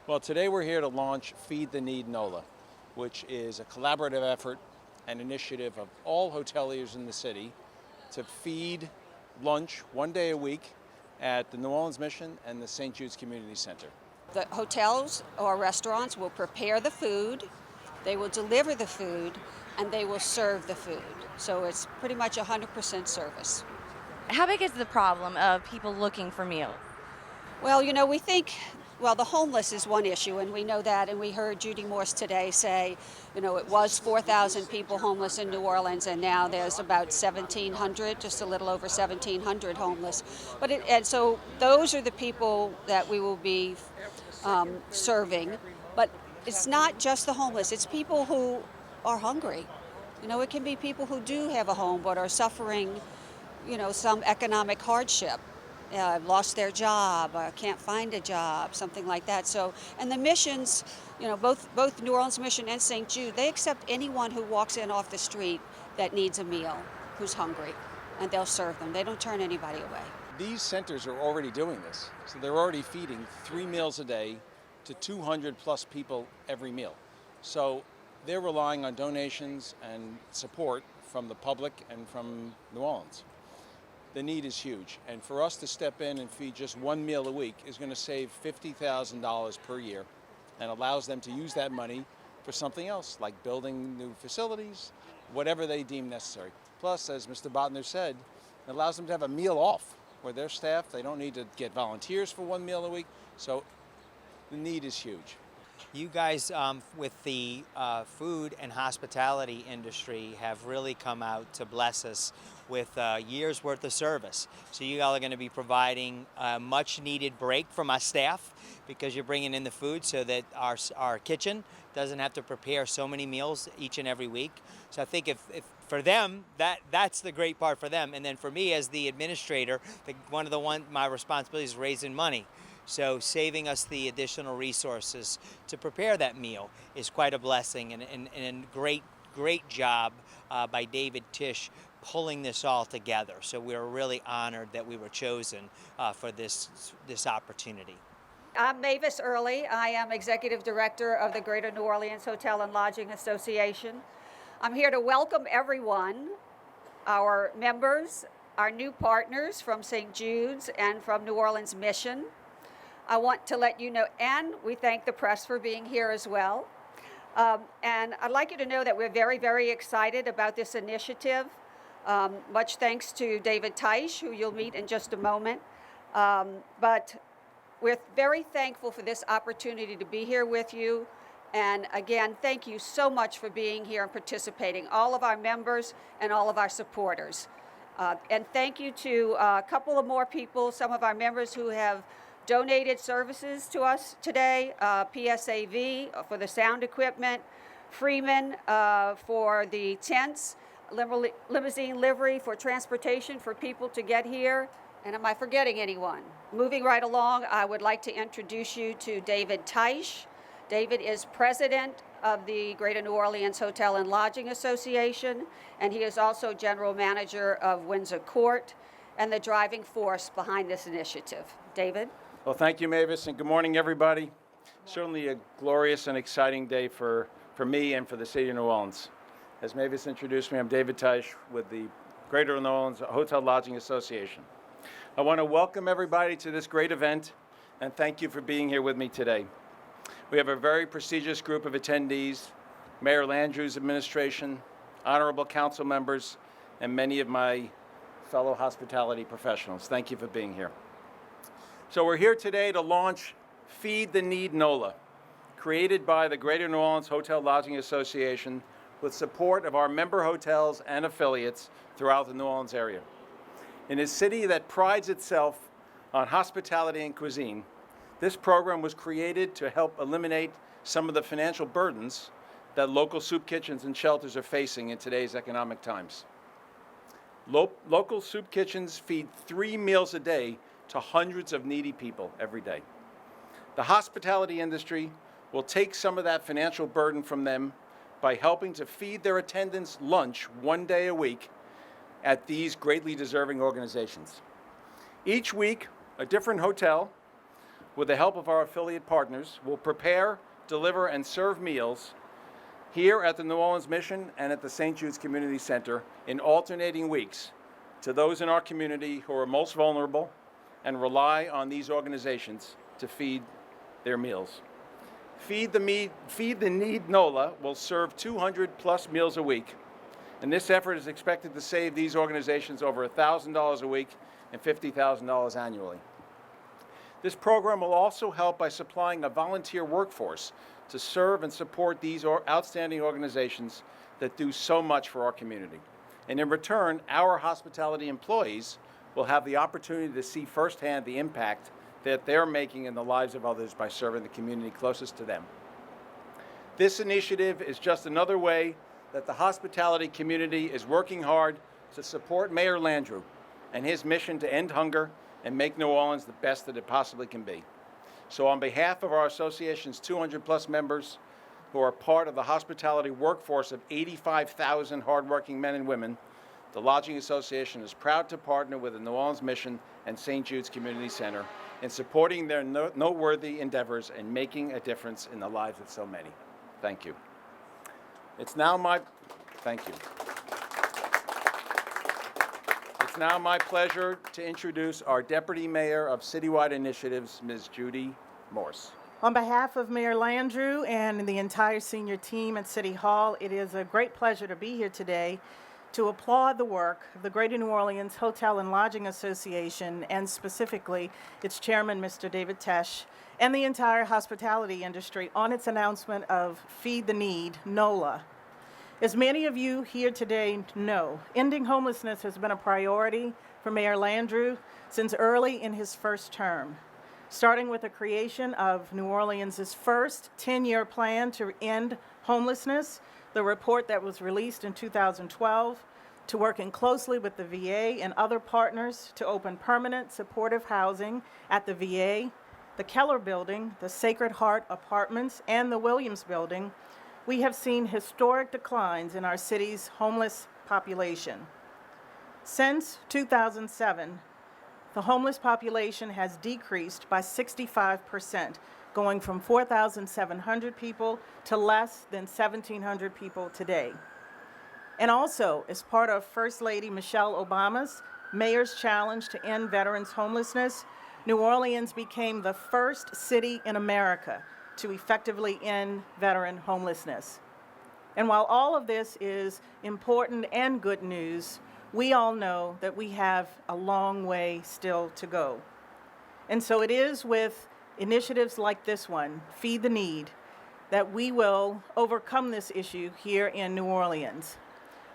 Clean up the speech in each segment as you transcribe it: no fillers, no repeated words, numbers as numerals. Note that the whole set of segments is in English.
Well, today we're here to launch Feed the Need NOLA, which is a collaborative effort and initiative of all hoteliers in the city to feed lunch one day a week at the New Orleans Mission and the St. Jude's Community Center. The hotels or restaurants will prepare the food, they will deliver the food, and they will serve the food. So it's pretty much 100% service. How big is the problem of people looking for meals? Well, we think, the homeless is one issue, and we know that, and we heard Judy Morse today say, it was 4,000 people homeless in New Orleans, and now there's about 1,700, just a little over 1,700 homeless. And so those are the people that we will be serving, but it's not just the homeless, it's people who are hungry. It can be people who do have a home but are suffering, some economic hardship. Lost their job, can't find a job, something like that. So, and the missions, both New Orleans Mission and St. Jude, they accept anyone who walks in off the street that needs a meal, who's hungry, and they'll serve them. They don't turn anybody away. These centers are already doing this. So they're already feeding 3 meals a day to 200 plus people every meal. So they're relying on donations and support from the public and from New Orleans. The need is huge, and for us to step in and feed just 1 meal a week is going to save $50,000 per year and allows them to use that money for something else, like building new facilities, whatever they deem necessary. Plus, as Mr. Botner said, it allows them to have a meal off where their staff, they don't need to get volunteers for 1 meal a week, so the need is huge. You guys, with the food and hospitality industry, have really come out to bless us with a year's worth of service. So you all are going to be providing a much needed break from our staff because you're bringing in the food so that our kitchen doesn't have to prepare so many meals each and every week. So I think if for them, that's the great part for them. And then for me as the administrator, my responsibility is raising money. So saving us the additional resources to prepare that meal is quite a blessing and a great job by David Tisch pulling this all together. So we're really honored that we were chosen for this opportunity. I'm Mavis Early. I am Executive Director of the Greater New Orleans Hotel and Lodging Association. I'm here to welcome everyone, our members, our new partners from St. Jude's and from New Orleans Mission. I want to let you know, and we thank the press for being here as well. And I'd like you to know that we're very, very excited about this initiative. Much thanks to David Tisch, who you'll meet in just a moment. But we're very thankful for this opportunity to be here with you. And again, thank you so much for being here and participating, all of our members and all of our supporters. And thank you to a couple of more people, some of our members who have donated services to us today, PSAV for the sound equipment, Freeman for the tents, limousine livery for transportation for people to get here. And am I forgetting anyone? Moving right along, I would like to introduce you to David Tisch. David is president of the Greater New Orleans Hotel and Lodging Association, and he is also general manager of Windsor Court and the driving force behind this initiative. David? Well, thank you, Mavis, and good morning, everybody. Certainly a glorious and exciting day for me and for the city of New Orleans. As Mavis introduced me, I'm David Tisch with the Greater New Orleans Hotel Lodging Association. I want to welcome everybody to this great event and thank you for being here with me today. We have a very prestigious group of attendees, Mayor Landrieu's administration, honorable council members, and many of my fellow hospitality professionals. Thank you for being here. So we're here today to launch Feed the Need NOLA, created by the Greater New Orleans Hotel Lodging Association with support of our member hotels and affiliates throughout the New Orleans area. In a city that prides itself on hospitality and cuisine, this program was created to help eliminate some of the financial burdens that local soup kitchens and shelters are facing in today's economic times. Local soup kitchens feed 3 meals a day to hundreds of needy people every day. The hospitality industry will take some of that financial burden from them by helping to feed their attendants lunch 1 day a week at these greatly deserving organizations. Each week, a different hotel with the help of our affiliate partners, will prepare, deliver, and serve meals here at the New Orleans Mission and at the St. Jude's Community Center in alternating weeks to those in our community who are most vulnerable and rely on these organizations to feed their meals. Feed the Need NOLA will serve 200 plus meals a week, and this effort is expected to save these organizations over $1,000 a week and $50,000 annually. This program will also help by supplying a volunteer workforce to serve and support these outstanding organizations that do so much for our community. And in return, our hospitality employees will have the opportunity to see firsthand the impact that they're making in the lives of others by serving the community closest to them. This initiative is just another way that the hospitality community is working hard to support Mayor Landrieu and his mission to end hunger and make New Orleans the best that it possibly can be. So on behalf of our association's 200 plus members who are part of the hospitality workforce of 85,000 hardworking men and women, the Lodging Association is proud to partner with the New Orleans Mission and St. Jude's Community Center in supporting their noteworthy endeavors and making a difference in the lives of so many. Thank you. Thank you. It's now my pleasure to introduce our Deputy Mayor of Citywide Initiatives, Ms. Judy Morse. On behalf of Mayor Landrieu and the entire senior team at City Hall, it is a great pleasure to be here today to applaud the work of the Greater New Orleans Hotel and Lodging Association, and specifically its chairman, Mr. David Tesh, and the entire hospitality industry on its announcement of Feed the Need, NOLA. As many of you here today know, ending homelessness has been a priority for Mayor Landrieu since early in his first term, starting with the creation of New Orleans' first 10-year plan to end homelessness, the report that was released in 2012, to working closely with the VA and other partners to open permanent supportive housing at the VA, the Keller Building, the Sacred Heart Apartments, and the Williams Building. We have seen historic declines in our city's homeless population. Since 2007, the homeless population has decreased by 65%, going from 4,700 people to less than 1,700 people today. And also, as part of First Lady Michelle Obama's Mayor's Challenge to End Veterans Homelessness, New Orleans became the first city in America to effectively end veteran homelessness. And while all of this is important and good news, we all know that we have a long way still to go. And so it is with initiatives like this one, Feed the Need, that we will overcome this issue here in New Orleans.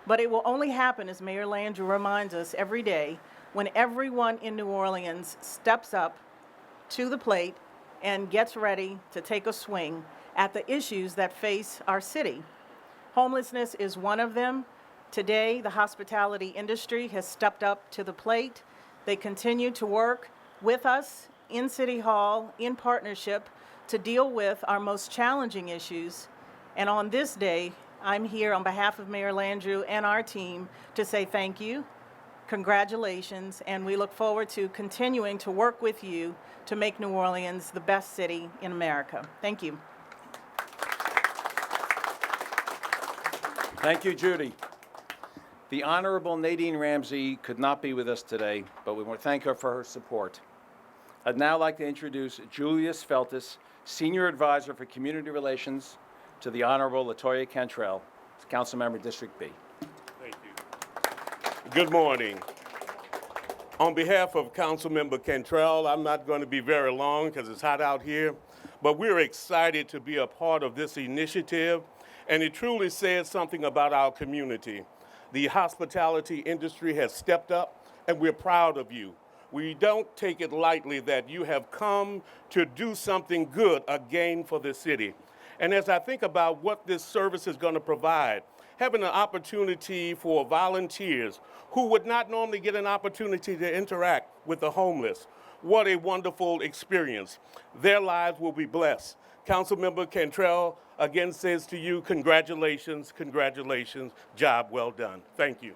But it will only happen, as Mayor Landrieu reminds us every day, when everyone in New Orleans steps up to the plate and gets ready to take a swing at the issues that face our city. Homelessness is one of them. Today, the hospitality industry has stepped up to the plate. They continue to work with us in City Hall in partnership to deal with our most challenging issues. And on this day, I'm here on behalf of Mayor Landrieu and our team to say thank you, congratulations, and we look forward to continuing to work with you to make New Orleans the best city in America. Thank you. Thank you, Judy. The Honorable Nadine Ramsey could not be with us today, but we want to thank her for her support. I'd now like to introduce Julius Feltus, Senior Advisor for Community Relations to the Honorable Latoya Cantrell, Councilmember District B. Thank you. Good morning. On behalf of Councilmember Cantrell, I'm not going to be very long because it's hot out here, but we're excited to be a part of this initiative, and it truly says something about our community. The hospitality industry has stepped up, and we're proud of you. We don't take it lightly that you have come to do something good again for the city. And as I think about what this service is going to provide, having an opportunity for volunteers who would not normally get an opportunity to interact with the homeless, what a wonderful experience. Their lives will be blessed. Councilmember Cantrell again says to you, congratulations, congratulations, job well done. Thank you.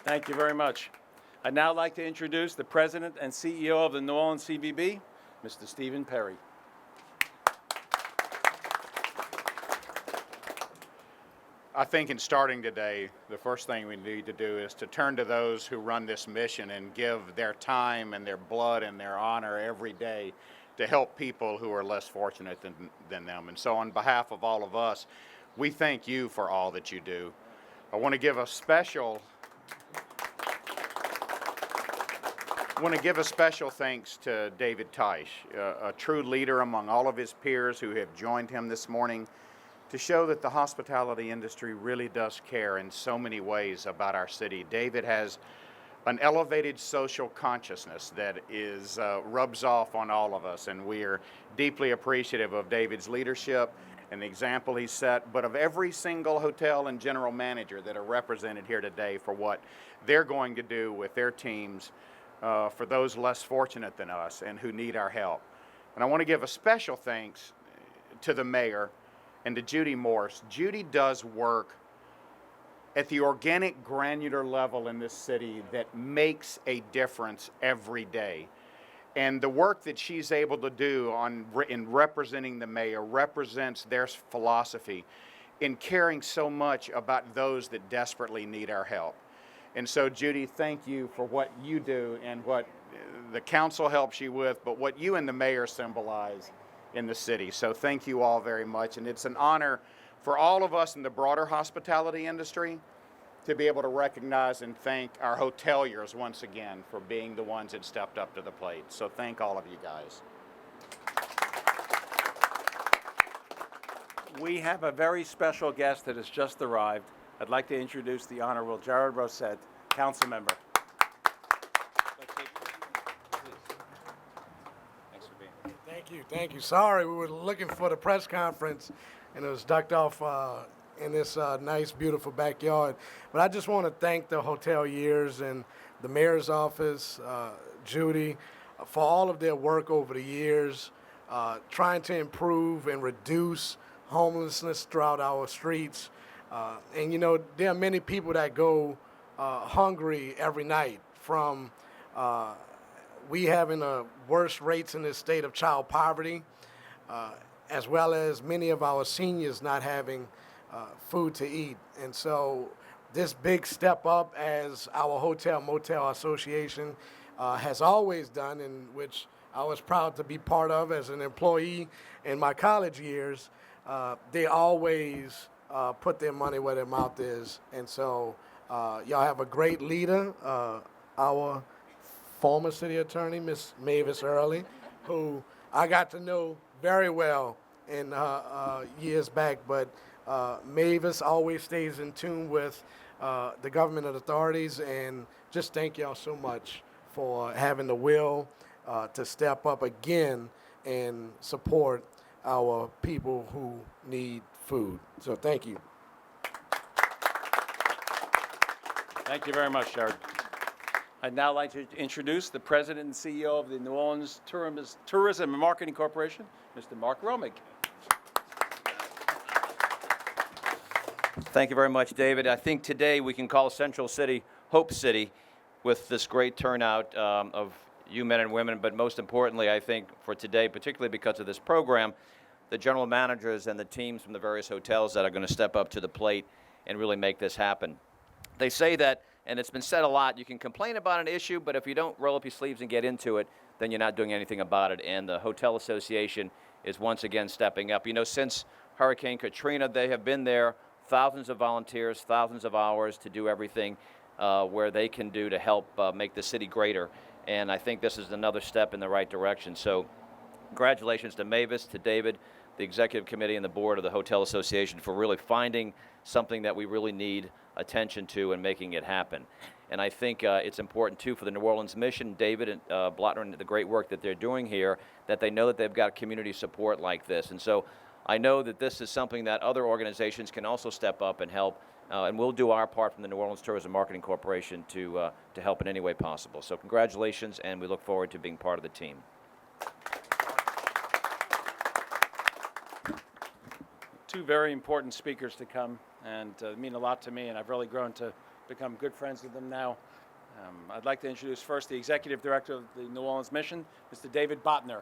Thank you very much. I'd now like to introduce the President and CEO of the New Orleans CVB, Mr. Stephen Perry. I think in starting today, the first thing we need to do is to turn to those who run this mission and give their time and their blood and their honor every day to help people who are less fortunate than them. And so on behalf of all of us, we thank you for all that you do. I want to give a special thanks to David Teisch, a true leader among all of his peers who have joined him this morning to show that the hospitality industry really does care in so many ways about our city. David has an elevated social consciousness that rubs off on all of us, and we are deeply appreciative of David's leadership and the example he set, but of every single hotel and general manager that are represented here today for what they're going to do with their teams for those less fortunate than us and who need our help. And I want to give a special thanks to the mayor and to Judy Morse. Judy does work at the organic, granular level in this city that makes a difference every day. And the work that she's able to do in representing the mayor represents their philosophy in caring so much about those that desperately need our help. And so, Judy, thank you for what you do and what the council helps you with, but what you and the mayor symbolize in the city. So thank you all very much. And it's an honor for all of us in the broader hospitality industry to be able to recognize and thank our hoteliers once again for being the ones that stepped up to the plate. So thank all of you guys. We have a very special guest that has just arrived. I'd like to introduce the Honorable Jared Rosette, Council Member. Thank you. Sorry, we were looking for the press conference, and it was ducked off in this nice, beautiful backyard. But I just want to thank the hoteliers and the mayor's office, Judy, for all of their work over the years, trying to improve and reduce homelessness throughout our streets. And you know, there are many people that go hungry every night from we having the worst rates in this state of child poverty, as well as many of our seniors not having food to eat. And so this big step up, as our Hotel Motel Association has always done, and which I was proud to be part of as an employee in my college years, they always put their money where their mouth is. And so y'all have a great leader, our former city attorney, Miss Mavis Early, who I got to know very well in years back. But Mavis always stays in tune with the government authorities, and just thank y'all so much for having the will to step up again and support our people who need food. So thank you. Thank you very much, Jared. I'd now like to introduce the President and CEO of the New Orleans Tourism and Marketing Corporation, Mr. Mark Romig. Thank you very much, David. I think today we can call Central City Hope City with this great turnout of you men and women, but most importantly, I think for today, particularly because of this program, the general managers and the teams from the various hotels that are going to step up to the plate and really make this happen. They say that, and it's been said a lot, you can complain about an issue, but if you don't roll up your sleeves and get into it, then you're not doing anything about it. And the Hotel Association is once again stepping up. You know, since Hurricane Katrina, they have been there, thousands of volunteers, thousands of hours to do everything where they can do to help make the city greater. And I think this is another step in the right direction. So congratulations to Mavis, to David, the executive committee and the board of the Hotel Association for really finding something that we really need attention to and making it happen. And I think it's important too for the New Orleans mission, David and Blottner, and the great work that they're doing here, that they know that they've got community support like this. And so I know that this is something that other organizations can also step up and help, and we'll do our part from the New Orleans Tourism Marketing Corporation to help in any way possible. So congratulations, and we look forward to being part of the team. Two very important speakers to come, and mean a lot to me, and I've really grown to become good friends with them now. I'd like to introduce first the Executive Director of the New Orleans Mission, Mr. David Botner.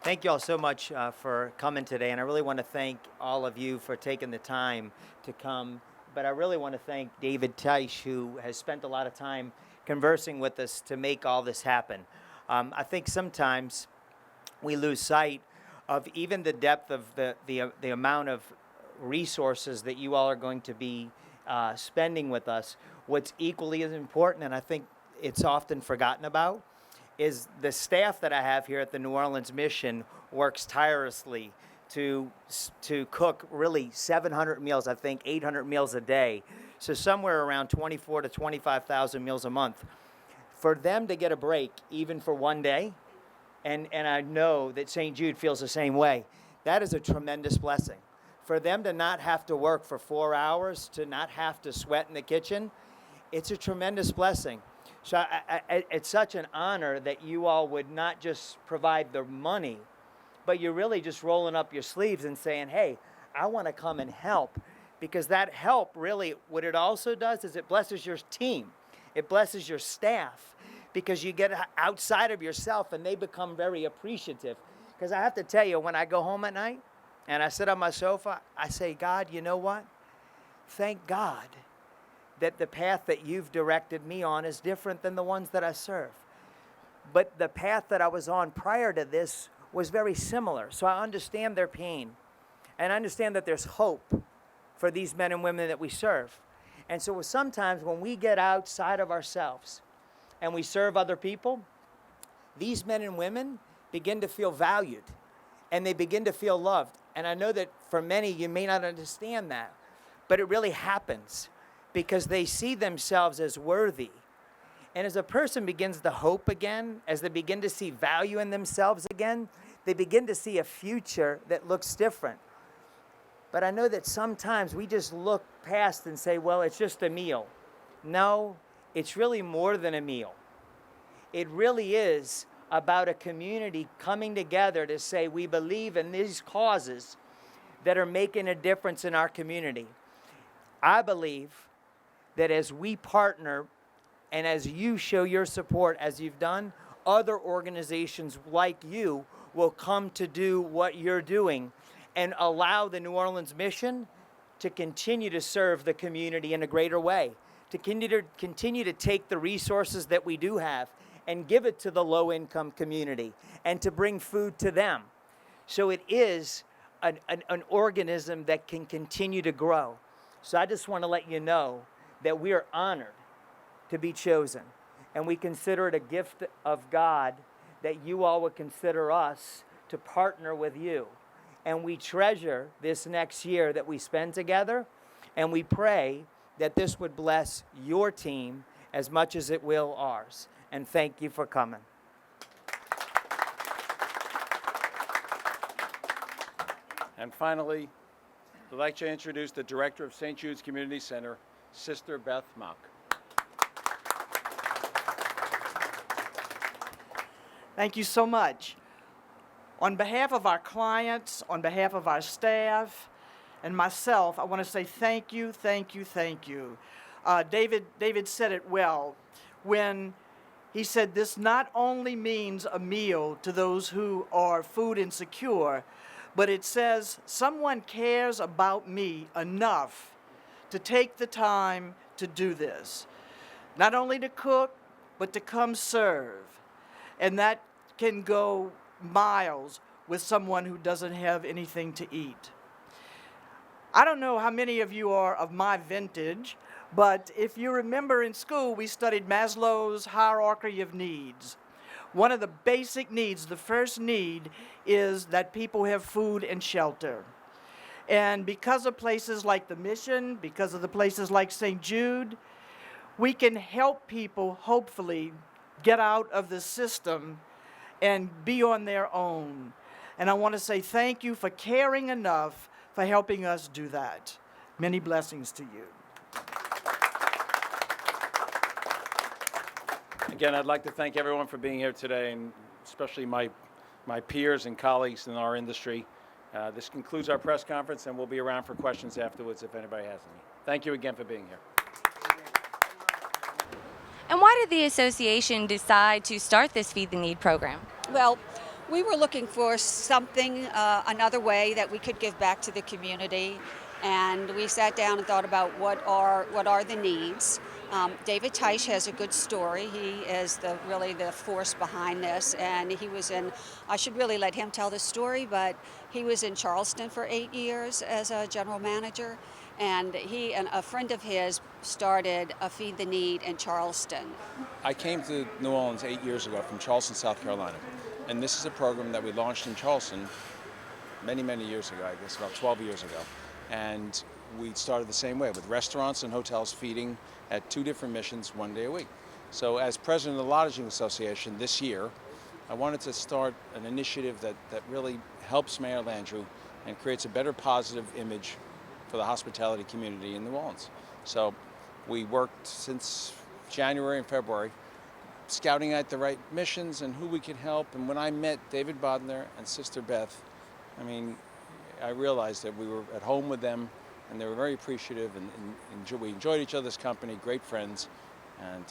Thank you all so much for coming today, and I really want to thank all of you for taking the time to come. But I really want to thank David Teisch, who has spent a lot of time conversing with us to make all this happen. I think sometimes we lose sight of even the depth of the amount of resources that you all are going to be spending with us. What's equally as important, and I think it's often forgotten about, is the staff that I have here at the New Orleans Mission works tirelessly to cook really 700 meals, I think 800 meals a day. So somewhere around 24 to 25,000 meals a month. For them to get a break, even for one day, and I know that St. Jude feels the same way, that is a tremendous blessing. For them to not have to work for 4 hours, to not have to sweat in the kitchen, it's a tremendous blessing. So it's such an honor that you all would not just provide the money, but you're really just rolling up your sleeves and saying, hey, I want to come and help. Because that help really, what it also does is it blesses your team. It blesses your staff. Because you get outside of yourself and they become very appreciative. Because I have to tell you, when I go home at night and I sit on my sofa, I say, God, you know what? Thank God that the path that you've directed me on is different than the ones that I serve. But the path that I was on prior to this was very similar. So I understand their pain. And I understand that there's hope for these men and women that we serve. And so sometimes when we get outside of ourselves and we serve other people, these men and women begin to feel valued and they begin to feel loved. And I know that for many, you may not understand that, but it really happens because they see themselves as worthy. And as a person begins to hope again, as they begin to see value in themselves again, they begin to see a future that looks different. But I know that sometimes we just look past and say, well, it's just a meal. No, it's really more than a meal. It really is about a community coming together to say we believe in these causes that are making a difference in our community. I believe that as we partner and as you show your support as you've done, other organizations like you will come to do what you're doing and allow the New Orleans Mission to continue to serve the community in a greater way, to continue to take the resources that we do have and give it to the low-income community and to bring food to them. So it is an organism that can continue to grow. So I just want to let you know that we are honored to be chosen, and we consider it a gift of God that you all would consider us to partner with you. And we treasure this next year that we spend together, and we pray that this would bless your team as much as it will ours. And thank you for coming. And finally, I'd like to introduce the Director of St. Jude's Community Center, Sister Beth Mock. Thank you so much. On behalf of our clients, on behalf of our staff, and myself, I want to say thank you, thank you, thank you. David said it well when he said this not only means a meal to those who are food insecure, but it says someone cares about me enough to take the time to do this. Not only to cook, but to come serve. And that can go miles with someone who doesn't have anything to eat. I don't know how many of you are of my vintage, but if you remember in school, we studied Maslow's hierarchy of needs. One of the basic needs, the first need, is that people have food and shelter. And because of places like the Mission, because of the places like St. Jude, we can help people hopefully get out of the system and be on their own. And I want to say thank you for caring enough for helping us do that. Many blessings to you. Again, I'd like to thank everyone for being here today, and especially my peers and colleagues in our industry. This concludes our press conference, and we'll be around for questions afterwards if anybody has any. Thank you again for being here. And why did the association decide to start this Feed the Need program? Well, we were looking for something, another way that we could give back to the community, and we sat down and thought about what are the needs. David Teich has a good story. He is really the force behind this, and he was in. I should really let him tell the story, but he was in Charleston for 8 years as a general manager, and he and a friend of his started a Feed the Need in Charleston. I came to New Orleans 8 years ago from Charleston, South Carolina. And this is a program that we launched in Charleston many, many years ago, I guess about 12 years ago. And we started the same way with restaurants and hotels feeding at 2 different missions 1 day a week. So as president of the Lodging Association this year, I wanted to start an initiative that really helps Mayor Landrieu and creates a better positive image for the hospitality community in New Orleans. So we worked since January and February scouting out the right missions and who we could help. And when I met David Bodner and Sister Beth, I mean, I realized that we were at home with them and they were very appreciative and we enjoyed each other's company, great friends, and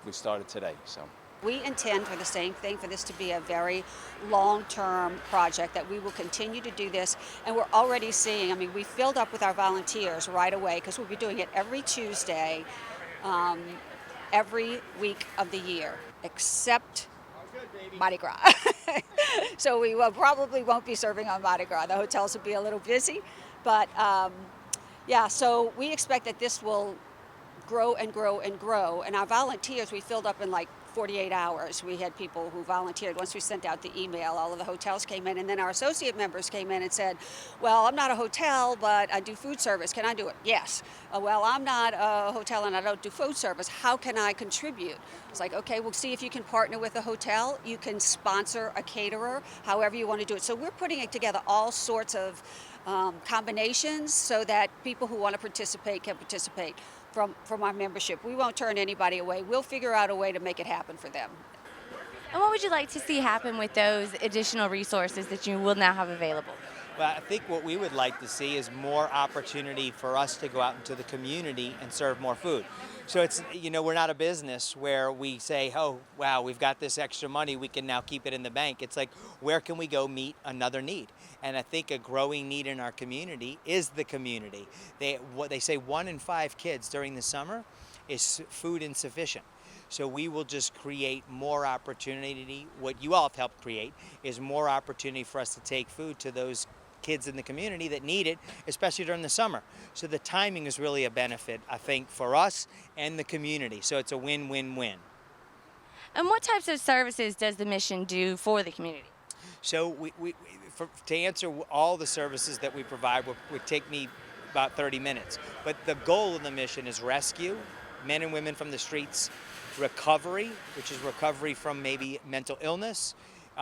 we started today. So. We intend for the same thing, for this to be a very long-term project, that we will continue to do this. And we're already seeing, I mean, we filled up with our volunteers right away because we'll be doing it every Tuesday, every week of the year, except Mardi Gras. So we probably won't be serving on Mardi Gras. The hotels will be a little busy. But yeah, so we expect that this will grow and grow and grow. And our volunteers, we filled up in like 48 hours. We had people who volunteered. Once we sent out the email, all of the hotels came in, and then our associate members came in and said, well, I'm not a hotel, but I do food service. Can I do it? Yes. Well, I'm not a hotel and I don't do food service. How can I contribute? It's like, okay, we'll see if you can partner with a hotel. You can sponsor a caterer, however you want to do it. So we're putting it together all sorts of combinations so that people who want to participate can participate from our membership. We won't turn anybody away. We'll figure out a way to make it happen for them. And what would you like to see happen with those additional resources that you will now have available? Well, I think what we would like to see is more opportunity for us to go out into the community and serve more food. So it's, you know, we're not a business where we say, oh, wow, we've got this extra money, we can now keep it in the bank. It's like, where can we go meet another need? And I think a growing need in our community is the community. What they say 1 in 5 kids during the summer is food insufficient. So we will just create more opportunity. What you all have helped create is more opportunity for us to take food to those kids in the community that need it, especially during the summer. So the timing is really a benefit, I think, for us and the community. So it's a win-win-win. And what types of services does the mission do for the community? So to answer all the services that we provide would take me about 30 minutes. But the goal of the mission is rescue, men and women from the streets, recovery, which is recovery from maybe mental illness,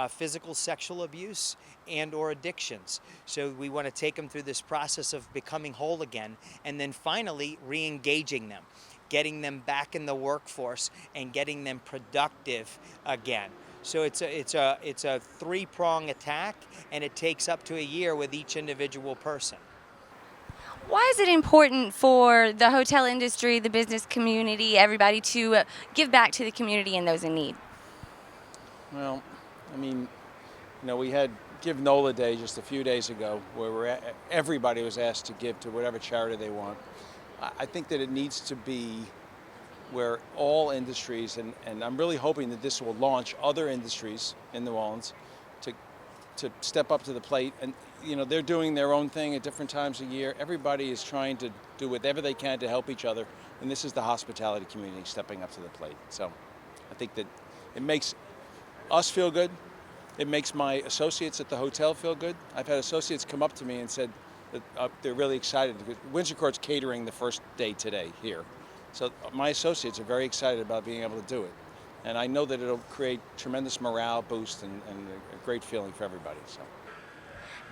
physical, sexual abuse, and or addictions. So we want to take them through this process of becoming whole again, and then finally re-engaging them, getting them back in the workforce and getting them productive again. So it's a 3-prong attack, and it takes up to a year with each individual person. Why is it important for the hotel industry, the business community, everybody to give back to the community and those in need? Well, I mean, you know, we had Give NOLA Day just a few days ago where everybody was asked to give to whatever charity they want. I think that it needs to be where all industries, and I'm really hoping that this will launch other industries in New Orleans to step up to the plate. And, you know, they're doing their own thing at different times of year. Everybody is trying to do whatever they can to help each other. And this is the hospitality community stepping up to the plate. So I think that it makes us feel good. It makes my associates at the hotel feel good. I've had associates come up to me and said that they're really excited because Windsor Court's catering the first day today here. So my associates are very excited about being able to do it. And I know that it'll create tremendous morale boost and a great feeling for everybody. So.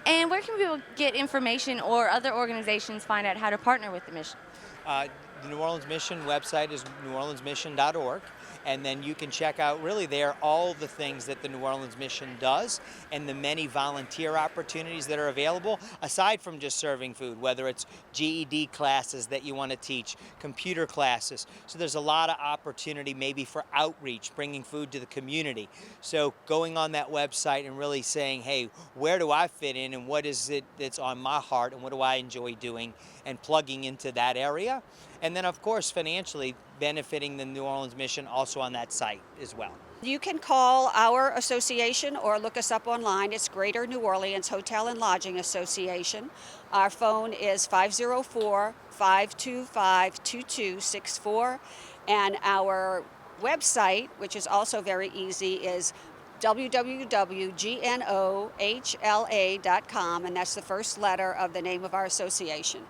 And where can people get information or other organizations find out how to partner with the mission? The New Orleans Mission website is neworleansmission.org, And then you can check out really there all the things that the New Orleans Mission does and the many volunteer opportunities that are available aside from just serving food, whether it's GED classes that you want to teach, computer classes. So there's a lot of opportunity maybe for outreach, bringing food to the community. So going on that website and really saying, hey, where do I fit in and what is it that's on my heart and what do I enjoy doing, and plugging into that area. And then, of course, financially benefiting the New Orleans Mission also on that site as well. You can call our association or look us up online. It's Greater New Orleans Hotel and Lodging Association. Our phone is 504-525-2264. And our website, which is also very easy, is www.gnohla.com, and that's the first letter of the name of our association.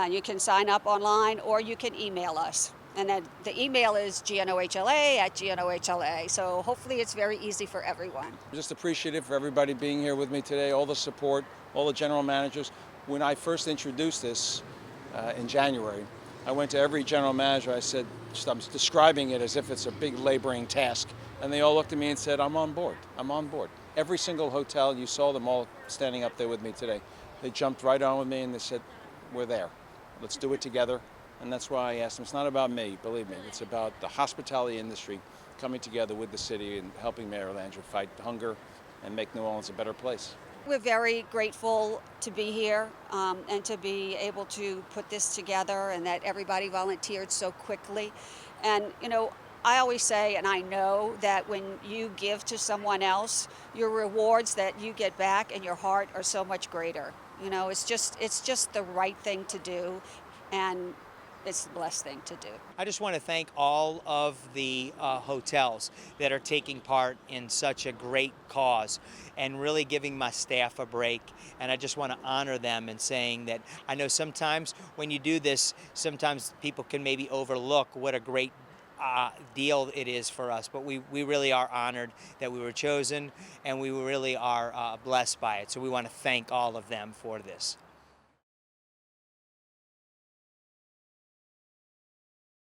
You can sign up online or you can email us. And then the email is gnohla@gnohla. So hopefully it's very easy for everyone. I'm just appreciative for everybody being here with me today, all the support, all the general managers. When I first introduced this in January, I went to every general manager. I said, I'm describing it as if it's a big laboring task. And they all looked at me and said, I'm on board. I'm on board. Every single hotel, you saw them all standing up there with me today. They jumped right on with me and they said, we're there. Let's do it together. And that's why I asked them. It's not about me, believe me. It's about the hospitality industry coming together with the city and helping Mayor Landrieu fight hunger and make New Orleans a better place. We're very grateful to be here and to be able to put this together, and that everybody volunteered so quickly. And, you know, I always say, and I know, that when you give to someone else, your rewards that you get back in your heart are so much greater. You know, it's just the right thing to do, and it's the blessed thing to do. I just want to thank all of the hotels that are taking part in such a great cause and really giving my staff a break. And I just want to honor them and saying that I know sometimes when you do this, sometimes people can maybe overlook what a great deal it is for us, but we really are honored that we were chosen, and we really are blessed by it. So we want to thank all of them for this.